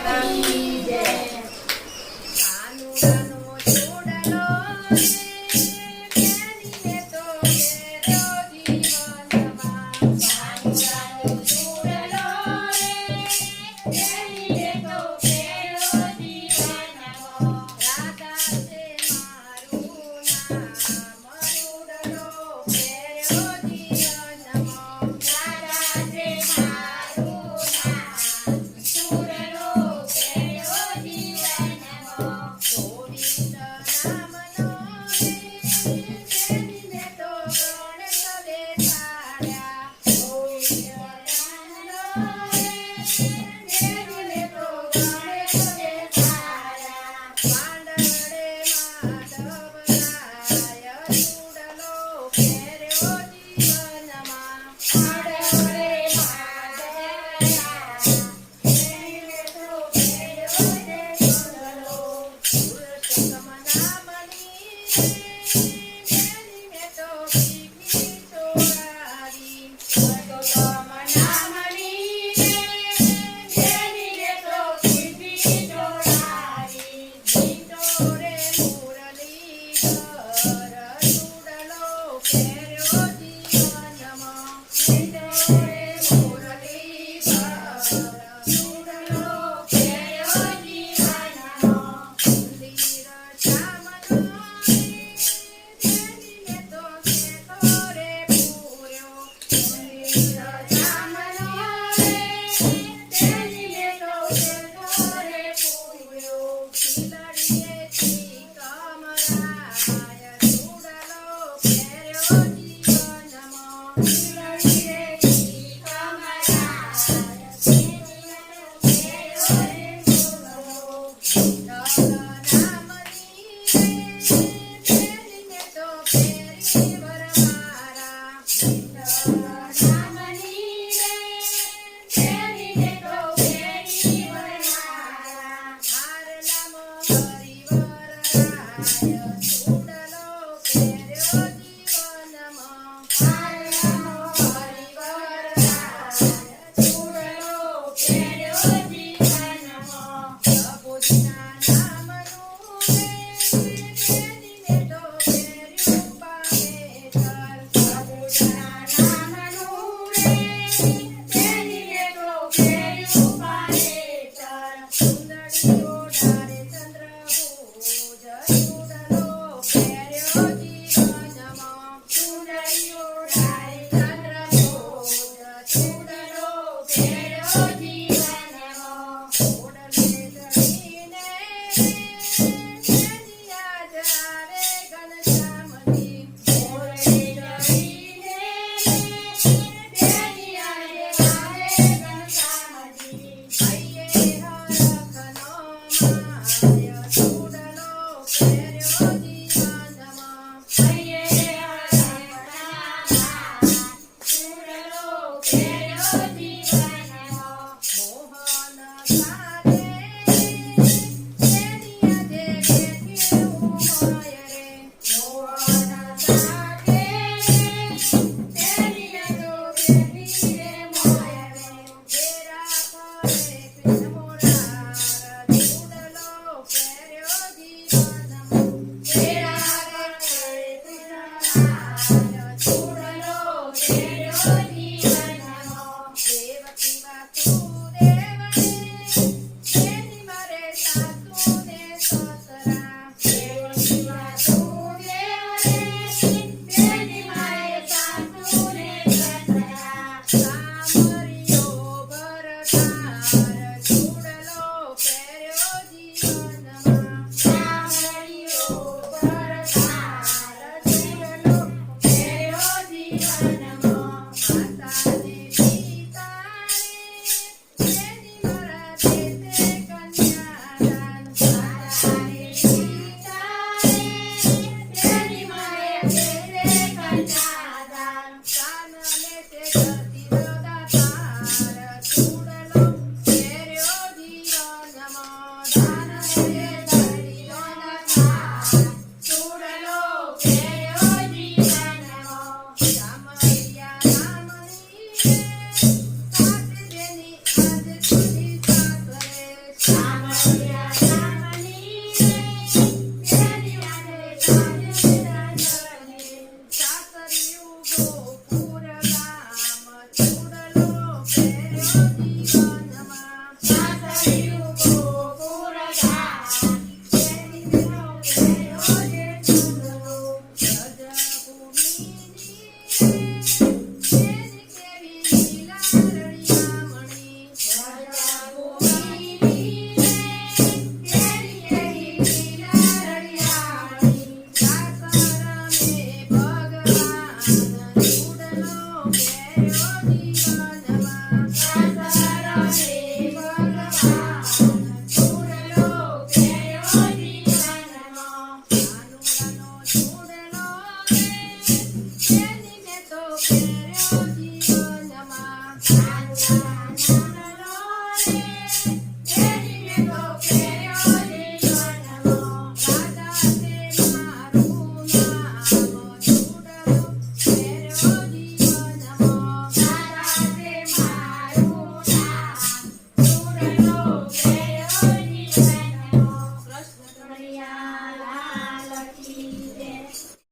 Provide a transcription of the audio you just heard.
માતની જય. કાનુડાનો જોડલો રે, પહેરીને તો ઘેરો જીવનમાં. કાનુડાનો જોડલો રે, પહેરીને તો ઘેરો જીવનમાં. રાધા છે મારું નામ, રૂડલો પહેર્યો જીવનમાં. રાધા છે મારું નામ, રૂડલો પહેર્યો જીવનમાં. ગોવિંદ નામનો રે, પહેરીને તો ગણેશ બેસાડ્યા. ગોવિંદ નામનો રે, પહેરીને તો ગણેશ બેસાડ્યા. માંડળે માધવરાય, રૂડલો પહેર્યો જીવનમાં. માંડળે માધવરાય, પહેરીને તો પહેર્યો જીવનલો. પુરુષોત્તમ નામની રે, પહેરીને તો પીકની ચોરાવી. પુરુષોત્તમ નામની રે, પહેરીને તો પીકની ચોરાવી. જીતો રે મુરલીધર, રૂડલો પહેર્યો જીવનમાં. જીતો રે મુરલીધર, રૂડલો પહેર્યો જીવનમાં. મંદિર જામનો રે, પહેરીને તો કેતો રે પૂર્યો. મંદિર જામનો રે, પહેરીને તો કેતો રે પૂર્યો. ખીલડીએથી કમરાય, રૂડલો પહેર્યો જીવનમાં. ખીલડીએથી કમરાય, પહેર્યો રે રૂડલો. દલ નામની રે, પહેરીને તો પહેરી વરમાળા. દલ નામની રે, પહેરીને તો પહેરી વરમાળા. હારલામો હરિવરરાય, રૂડલો પહેર્યો જીવનમાં. હારલામો હરિવરરાય, રૂડલો પહેર્યો જીવનમાં. પ્રભુજીના નામનું રે, પહેરીને તો પહેર્યું પામેતર. પ્રભુજીના નામનું રે, પહેરીને તો પહેર્યું પામેતર. સુંદરીઓ ડાળે ચંદ્રભુજ, રૂડલો પહેર્યો જીવનમાં. સુંદરીઓ ડાળે ચંદ્રભુજ, રૂડલો પહેર્યો જીવનમાં. ઓડલે ચડીને રે, પેરિયા જાવે ઘનશ્યામજી. ઓડલે ચડીને રે, પેરિયા જાવે ઘનશ્યામજી. હૈયે હરખનો માય, રૂડલો પહેર્યો જીવનમાં. હૈયે હરખના માય, રૂડલો પહેર્યો જીવનમાં. મોહન